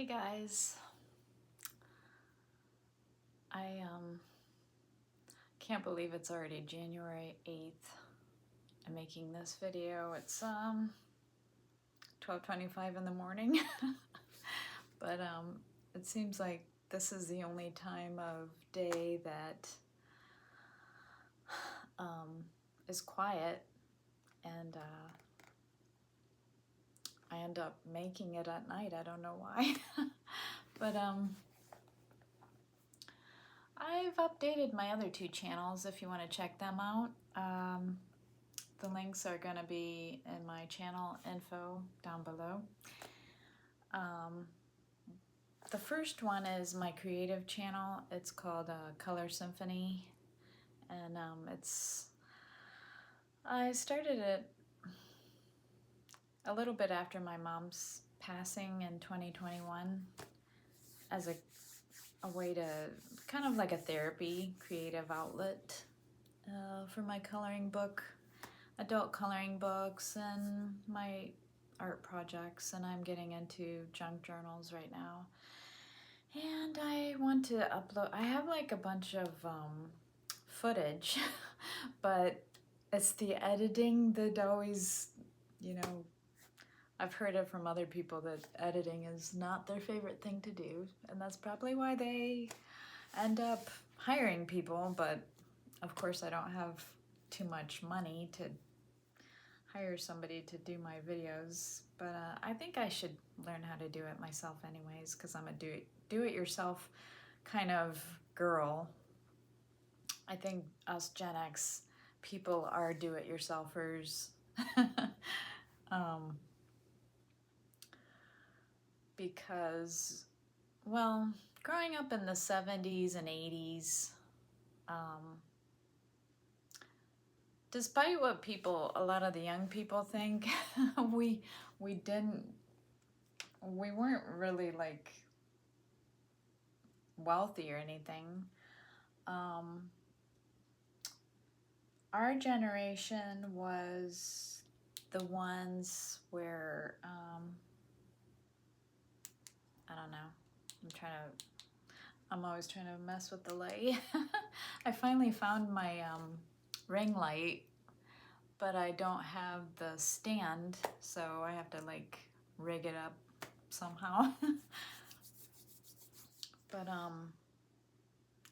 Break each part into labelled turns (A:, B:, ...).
A: Hey guys, I can't believe it's already January 8th. I'm making this video. It's 12:25 in the morning. But it seems like this is the only time of day that is quiet, and I end up making it at night. I don't know why. But I've updated my other two channels if you want to check them out. The links are going to be in my channel info down below. The first one is my creative channel. It's called Color Symphony, and I started it a little bit after my mom's passing in 2021 as a way to kind of like a therapy, creative outlet for my coloring book, adult coloring books, and my art projects. And I'm getting into junk journals right now. And I want to upload, I have like a bunch of footage, but it's the editing that always, I've heard it from other people that editing is not their favorite thing to do, and that's probably why they end up hiring people. But of course I don't have too much money to hire somebody to do my videos, but I think I should learn how to do it myself anyways, because I'm a do-it-yourself kind of girl. I think us Gen X people are do-it-yourselfers. Because, well, growing up in the 70s and 80s, despite what a lot of the young people think, we weren't really like wealthy or anything. Our generation was the ones where, I don't know, I'm always trying to mess with the light. I finally found my ring light, but I don't have the stand, so I have to like rig it up somehow. But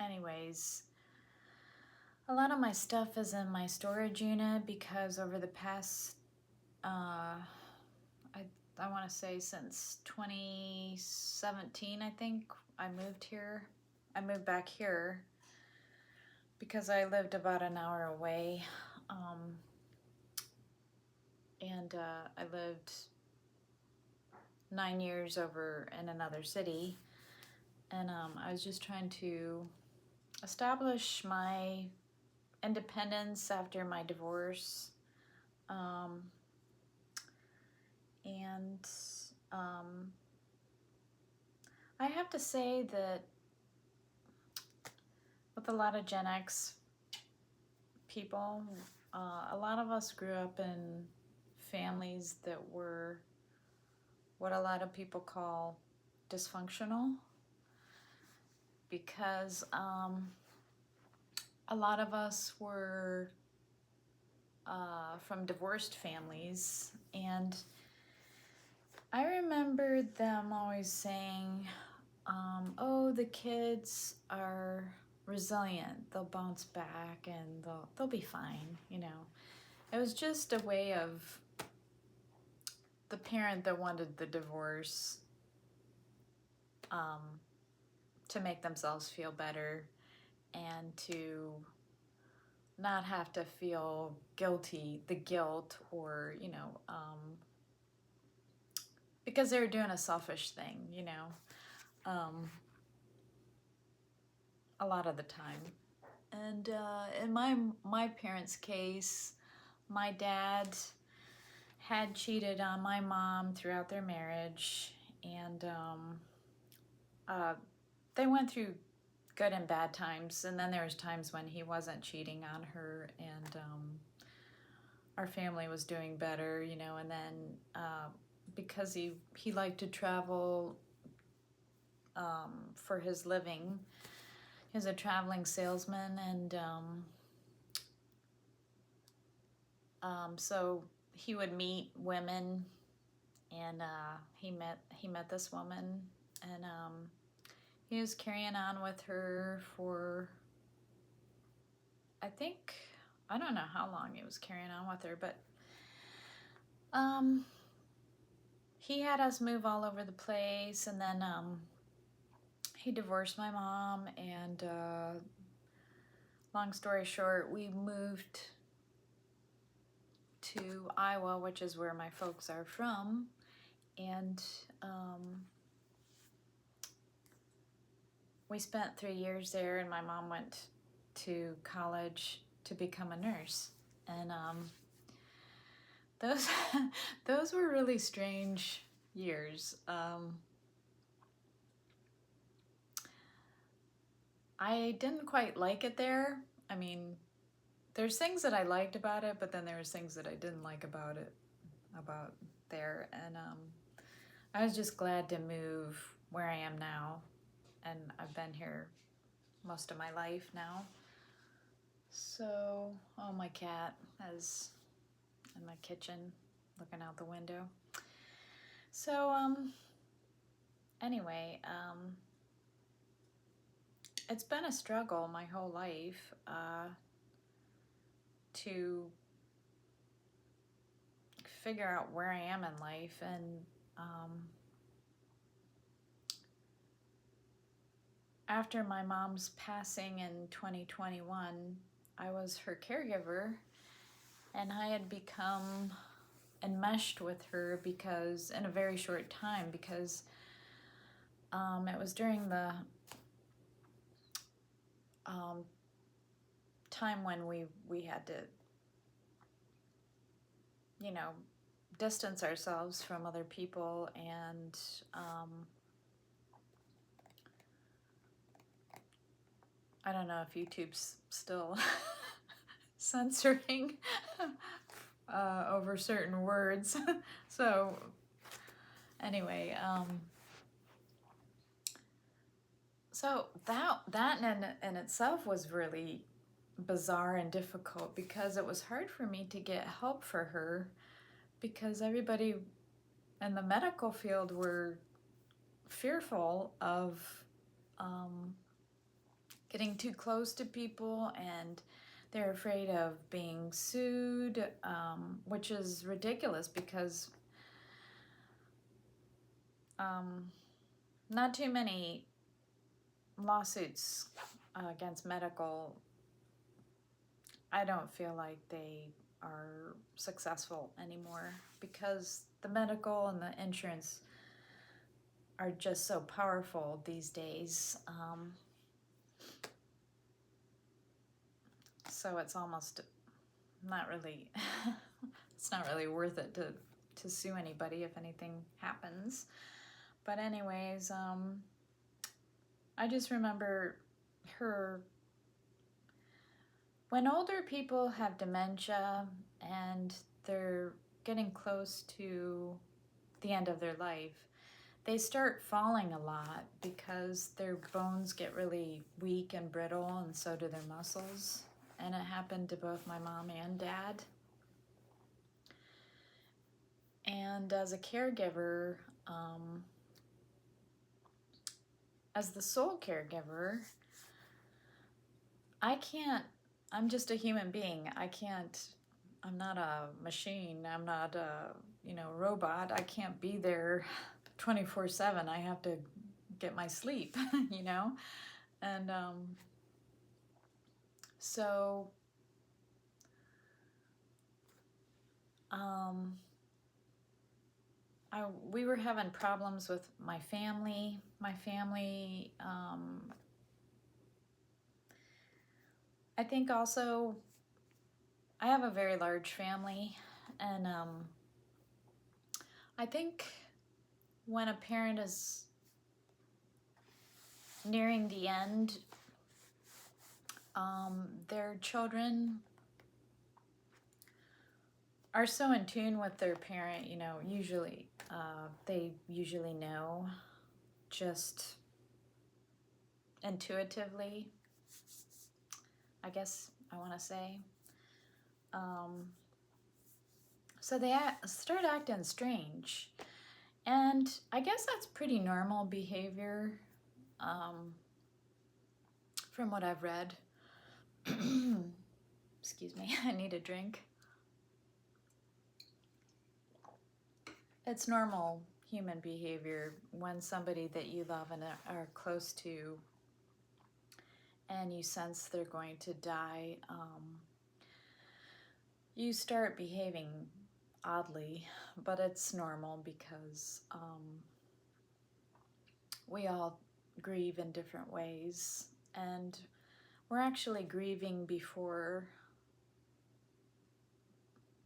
A: anyways, a lot of my stuff is in my storage unit because over the past I want to say since 2017, I think, I moved back here because I lived about an hour away, and I lived 9 years over in another city, and I was just trying to establish my independence after my divorce, and I have to say that with a lot of Gen X people, a lot of us grew up in families that were what a lot of people call dysfunctional, because a lot of us were from divorced families, and I remember them always saying, oh, the kids are resilient, they'll bounce back and they'll be fine, It was just a way of the parent that wanted the divorce to make themselves feel better and to not have to feel the guilt, or, because they were doing a selfish thing, a lot of the time. And in my parents' case, my dad had cheated on my mom throughout their marriage, and they went through good and bad times, and then there was times when he wasn't cheating on her, and our family was doing better, and then because he liked to travel, for his living. He's a traveling salesman, and so he would meet women, and he met this woman, and he was carrying on with her for, I don't know how long he was carrying on with her, but he had us move all over the place, and then he divorced my mom, and long story short, we moved to Iowa, which is where my folks are from, and we spent 3 years there, and my mom went to college to become a nurse, and those those were really strange years. I didn't quite like it there. I mean, there's things that I liked about it, but then there was things that I didn't like about there, and I was just glad to move where I am now, and I've been here most of my life now. So, oh, my cat is in my kitchen looking out the window. So, anyway, it's been a struggle my whole life to figure out where I am in life, and after my mom's passing in 2021, I was her caregiver, and I had become enmeshed with her because in a very short time, because it was during the time when we had to, distance ourselves from other people, and I don't know if YouTube's still censoring over certain words. So anyway, so that in itself was really bizarre and difficult, because it was hard for me to get help for her, because everybody in the medical field were fearful of getting too close to people, and they're afraid of being sued, which is ridiculous, because not too many lawsuits against medical, I don't feel like they are successful anymore, because the medical and the insurance are just so powerful these days. So it's almost not really, it's not really worth it to sue anybody if anything happens. But anyways, I just remember her, when older people have dementia and they're getting close to the end of their life, they start falling a lot because their bones get really weak and brittle, and so do their muscles. And it happened to both my mom and dad. And as a caregiver, as the sole caregiver, I'm just a human being. I'm not a machine. I'm not a, robot. I can't be there 24/7. I have to get my sleep, And so we were having problems with my family. I think also I have a very large family, and I think when a parent is nearing the end, their children are so in tune with their parent, usually they usually know just intuitively, I guess I want to say. So they start acting strange. And I guess that's pretty normal behavior from what I've read. Excuse me, I need a drink. It's normal human behavior when somebody that you love and are close to and you sense they're going to die, you start behaving oddly, but it's normal because we all grieve in different ways, and we're actually grieving before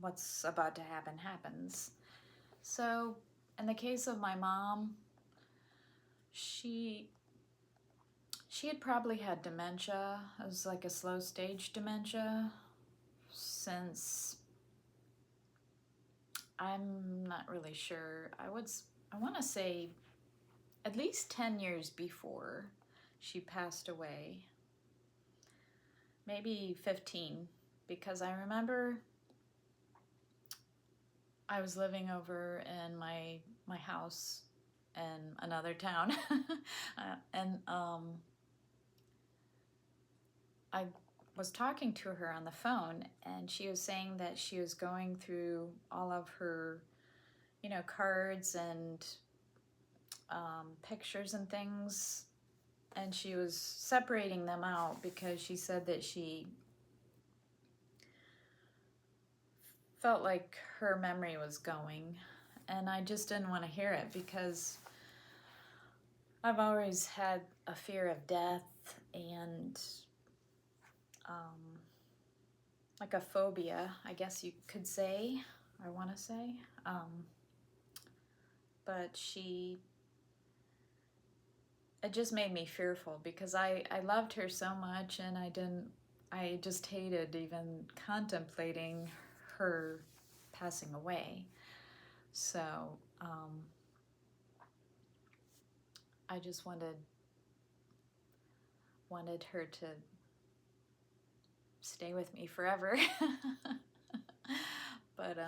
A: what's about to happen happens. So in the case of my mom, she had probably had dementia. It was like a slow stage dementia since, I'm not really sure, I want to say at least 10 years before she passed away. Maybe 15, because I remember I was living over in my house in another town and I was talking to her on the phone, and she was saying that she was going through all of her, cards and pictures and things, and she was separating them out because she said that she felt like her memory was going, and I just didn't want to hear it because I've always had a fear of death and like a phobia, I guess you could say, I want to say. But it just made me fearful because I loved her so much, and I just hated even contemplating her passing away. So I just wanted her to stay with me forever. But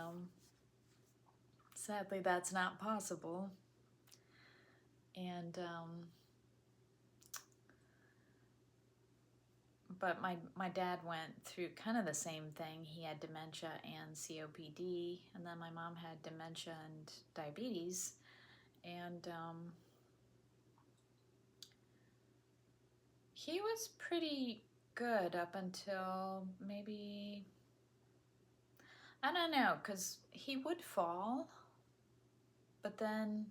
A: sadly that's not possible. And but my dad went through kind of the same thing. He had dementia and COPD, and then my mom had dementia and diabetes. And he was pretty good up until maybe, I don't know, because he would fall, but then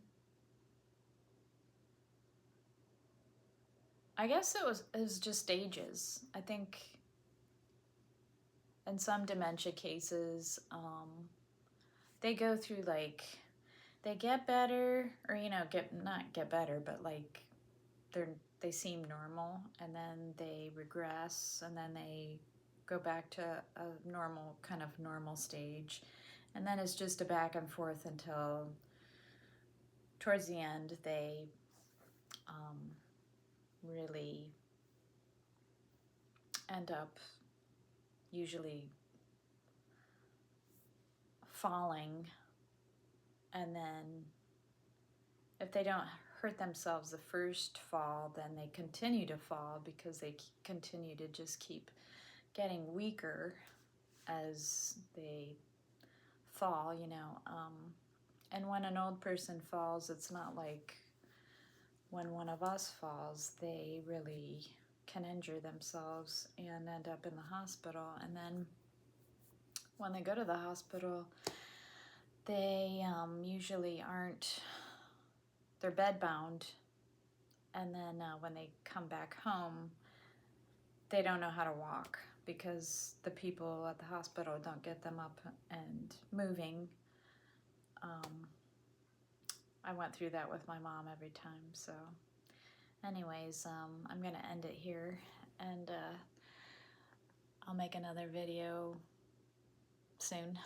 A: I guess it was just stages. I think in some dementia cases, they go through like, they get better, or not get better, but like they seem normal, and then they regress, and then they go back to a normal stage, and then it's just a back and forth until towards the end they really end up usually falling, and then if they don't hurt themselves the first fall, then they continue to fall because they continue to just keep getting weaker as they fall, and when an old person falls, it's not like when one of us falls. They really can injure themselves and end up in the hospital. And then when they go to the hospital, they usually aren't, they're bedbound, and then when they come back home, they don't know how to walk because the people at the hospital don't get them up and moving. I went through that with my mom every time. So anyways, I'm gonna end it here, and I'll make another video soon.